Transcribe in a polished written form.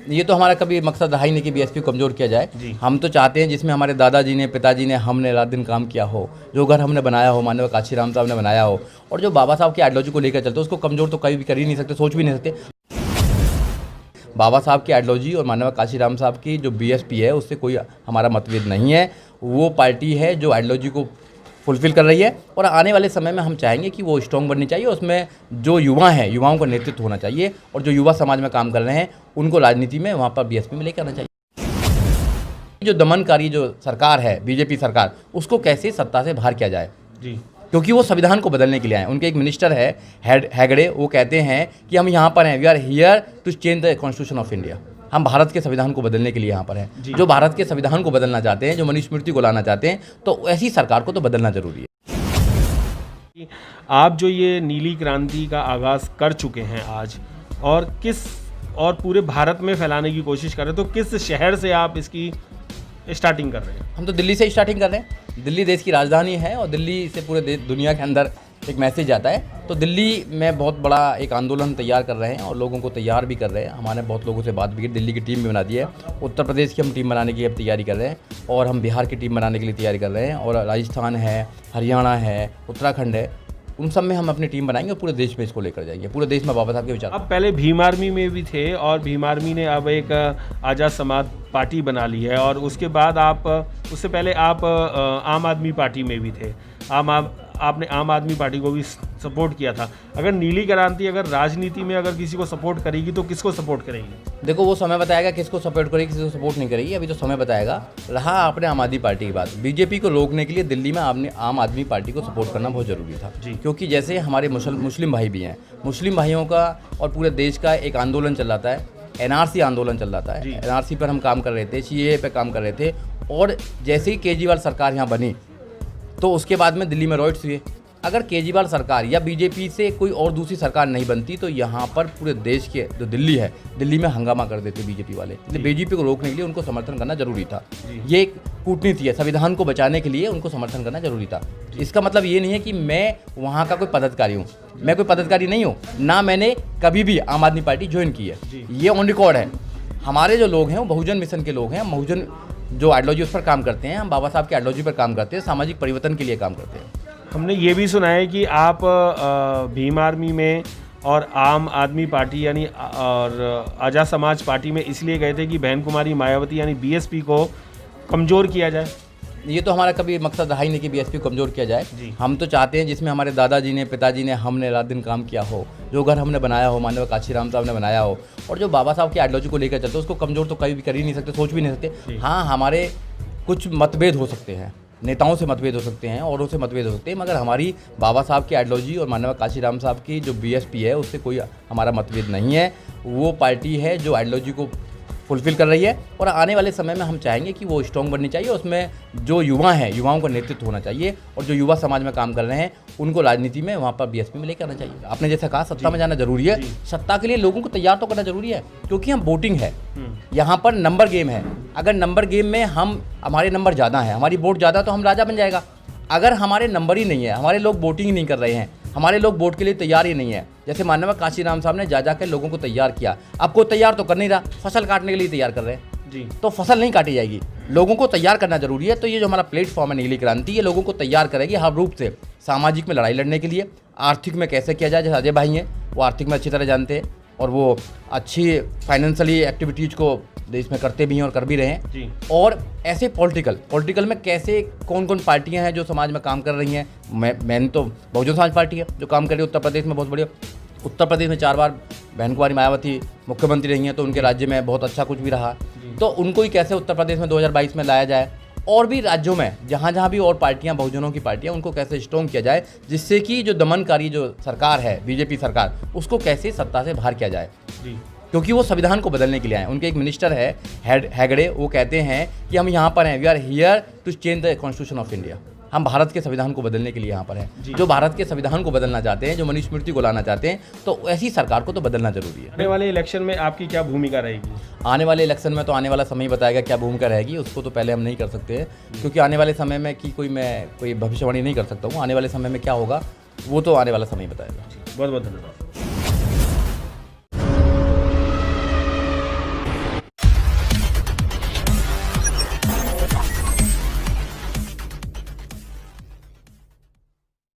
ये तो हमारा कभी मकसद रहा ही नहीं कि बीएसपी को कमज़ोर किया जाए। हम तो चाहते हैं जिसमें हमारे दादाजी ने, पिताजी ने, हमने रात दिन काम किया हो, जो घर हमने बनाया हो, माननीय काशीराम साहब ने बनाया हो, और जो बाबा साहब की आइडियोलॉजी को लेकर चलते, उसको कमज़ोर तो कभी भी कर ही नहीं सकते, सोच भी नहीं सकते। बाबा साहब की आइडियोलॉजी और माननीय काशीराम साहब की जो बीएसपी है, उससे कोई हमारा मतभेद नहीं है। वो पार्टी है जो आइडियोलॉजी को फुलफ़िल कर रही है, और आने वाले समय में हम चाहेंगे कि वो स्ट्रॉन्ग बननी चाहिए। उसमें जो युवा हैं, युवाओं का नेतृत्व होना चाहिए, और जो युवा समाज में काम कर रहे हैं उनको राजनीति में वहाँ पर बीएसपी में लेकर आना चाहिए। जो दमनकारी जो सरकार है, बीजेपी सरकार, उसको कैसे सत्ता से बाहर किया जाए जी, क्योंकि वो संविधान को बदलने के लिए आए। उनके एक मिनिस्टर है हेगड़े, वो कहते हैं कि हम यहाँ पर हैं, we are here to change the constitution of India. हम भारत के संविधान को बदलने के लिए यहाँ पर हैं। जो भारत के संविधान को बदलना चाहते हैं, जो मनुस्मृति को लाना चाहते हैं, तो ऐसी सरकार को तो बदलना जरूरी है। आप जो ये नीली क्रांति का आगाज़ कर चुके हैं आज, और पूरे भारत में फैलाने की कोशिश कर रहे हैं, तो किस शहर से आप इसकी स्टार्टिंग कर रहे हैं? हम तो दिल्ली से स्टार्टिंग कर रहे हैं। दिल्ली देश की राजधानी है, और दिल्ली से पूरे दुनिया के अंदर एक मैसेज आता है। तो दिल्ली में बहुत बड़ा एक आंदोलन तैयार कर रहे हैं, और लोगों को तैयार भी कर रहे हैं। हमारे बहुत लोगों से बात भी की, दिल्ली की टीम भी बना दी है। उत्तर प्रदेश की हम टीम बनाने की अब तैयारी कर रहे हैं, और हम बिहार की टीम बनाने के लिए तैयारी कर रहे हैं, और राजस्थान है, हरियाणा है, उत्तराखंड है, उन सब में हम अपनी टीम बनाएंगे और पूरे देश में इसको लेकर जाएंगे। पूरे देश में बाबा साहब के विचार। अब पहले भीम आर्मी में भी थे, और भीम आर्मी ने अब एक आज़ाद समाज पार्टी बना ली है, और उसके बाद उससे पहले आप आम आदमी पार्टी में भी थे। आपने आम आदमी पार्टी को भी सपोर्ट किया था। अगर नीली क्रांति अगर राजनीति में अगर किसी को सपोर्ट करेगी, तो किसको सपोर्ट करेगी? देखो, वो समय बताएगा किसको सपोर्ट करेगी, किसी को सपोर्ट नहीं करेगी, अभी तो समय बताएगा। रहा आपने आम आदमी पार्टी की बात, बीजेपी को रोकने के लिए दिल्ली में आपने आम आदमी पार्टी को सपोर्ट करना बहुत ज़रूरी था जी, क्योंकि जैसे हमारे मुस्लिम भाई भी हैं, मुस्लिम भाइयों का और पूरे देश का एक आंदोलन चल रहा है, एनआरसी आंदोलन चल रहा है। एनआरसी पर हम काम कर रहे थे, सीएए पे काम कर रहे थे, और जैसे ही केजरीवाल सरकार यहाँ बनी, तो उसके बाद में दिल्ली में रॉयट्स हुए। अगर केजरीवाल सरकार या बीजेपी से कोई और दूसरी सरकार नहीं बनती, तो यहाँ पर पूरे देश के जो दिल्ली है, दिल्ली में हंगामा कर देते बीजेपी वाले। इसलिए बीजेपी को रोकने के लिए उनको समर्थन करना जरूरी था। ये एक कूटनीति है, संविधान को बचाने के लिए उनको समर्थन करना जरूरी था। इसका मतलब ये नहीं है कि मैं वहाँ का कोई पदाधिकारी हूँ, मैं कोई पदाधिकारी नहीं हूँ, ना मैंने कभी भी आम आदमी पार्टी ज्वाइन की है। ये ऑन रिकॉर्ड है। हमारे जो लोग हैं वो बहुजन मिशन के लोग हैं, बहुजन जो आइडियोलॉजी उस पर काम करते हैं। हम बाबा साहब की आइडियोलॉजी पर काम करते हैं, सामाजिक परिवर्तन के लिए काम करते हैं। हमने ये भी सुना है कि आप भीम आर्मी में और आम आदमी पार्टी यानी और आज़ाद समाज पार्टी में इसलिए गए थे कि बहन कुमारी मायावती यानी बीएसपी को कमज़ोर किया जाए। ये तो हमारा कभी मकसद रहा ही नहीं कि बीएसपी को कमज़ोर किया जाए। हम तो चाहते हैं जिसमें हमारे दादाजी ने, पिताजी ने, हमने रात दिन काम किया हो, जो घर हमने बनाया हो, माननीय काशीराम साहब ने बनाया हो, और जो बाबा साहब की आइडियोलॉजी को लेकर चलते, उसको कमज़ोर तो कभी भी कर ही नहीं सकते, सोच भी नहीं सकते। हाँ, हमारे कुछ मतभेद हो सकते हैं, नेताओं से मतभेद हो सकते हैं, औरों से मतभेद हो सकते हैं, मगर हमारी बाबा साहब की आइडियोलॉजी और माननीय काशीराम साहब की जो बीएसपी है, उससे कोई हमारा मतभेद नहीं है। वो पार्टी है जो आइडियोलॉजी को फुलफ़िल कर रही है, और आने वाले समय में हम चाहेंगे कि वो स्ट्रॉन्ग बननी चाहिए। उसमें जो युवा हैं, युवाओं का नेतृत्व होना चाहिए, और जो युवा समाज में काम कर रहे हैं उनको राजनीति में वहाँ पर बीएसपी में लेकर आना चाहिए। आपने जैसा कहा, सत्ता में जाना जरूरी है। सत्ता के लिए लोगों को तैयार तो करना जरूरी है, क्योंकि हम वोटिंग है, यहाँ पर नंबर गेम है। अगर नंबर गेम में हमारे नंबर ज़्यादा हैं, हमारी वोट ज़्यादा, तो हम राजा बन जाएगा। अगर हमारे नंबर ही नहीं है, हमारे लोग वोटिंग ही नहीं कर रहे हैं, हमारे लोग वोट के लिए तैयार ही नहीं है, जैसे माननीय काशीराम साहब ने जा के लोगों को तैयार किया, आपको तैयार तो कर नहीं रहा, फसल काटने के लिए तैयार कर रहे हैं जी, तो फसल नहीं काटी जाएगी। लोगों को तैयार करना जरूरी है। तो ये जो हमारा प्लेटफॉर्म है नीली क्रांति, ये लोगों को तैयार करेगी हर रूप से, सामाजिक में लड़ाई लड़ने के लिए, आर्थिक में कैसे किया जाए। जैसे अजय भाई हैं, वो आर्थिक में अच्छी तरह जानते हैं, और वो अच्छी फाइनेंशियली एक्टिविटीज़ को देश में करते भी हैं और कर भी रहे हैं जी। और ऐसे पॉलिटिकल में कैसे कौन कौन पार्टियां हैं जो समाज में काम कर रही हैं। मैंने तो बहुजन समाज पार्टी है जो काम कर रही है उत्तर प्रदेश में, बहुत बढ़िया। उत्तर प्रदेश में 4 बार बहन कुमारी मायावती मुख्यमंत्री रही हैं, तो उनके राज्य में बहुत अच्छा कुछ भी रहा। तो उनको ही कैसे उत्तर प्रदेश में 2022 में लाया जाए, और भी राज्यों में जहाँ जहाँ भी और पार्टियां, बहुजनों की पार्टियां, उनको कैसे स्ट्रॉन्ग किया जाए, जिससे कि जो दमनकारी जो सरकार है, बीजेपी सरकार, उसको कैसे सत्ता से बाहर किया जाए जी, क्योंकि वो संविधान को बदलने के लिए आए। उनके एक मिनिस्टर है हेगड़े, वो कहते हैं कि हम यहाँ पर हैं, we are here to change the constitution of India. हम भारत के संविधान को बदलने के लिए यहाँ पर हैं। जो भारत के संविधान को बदलना चाहते हैं, जो मनुस्मृति को लाना चाहते हैं, तो ऐसी सरकार को तो बदलना जरूरी है। आने वाले इलेक्शन में आपकी क्या भूमिका रहेगी? आने वाले इलेक्शन में तो आने वाला समय बताएगा क्या भूमिका रहेगी, उसको तो पहले हम नहीं कर सकते हैं, क्योंकि आने वाले समय में मैं कोई भविष्यवाणी नहीं कर सकता हूँ। आने वाले समय में क्या होगा वो तो आने वाला समय बताएगा। बहुत बहुत धन्यवाद।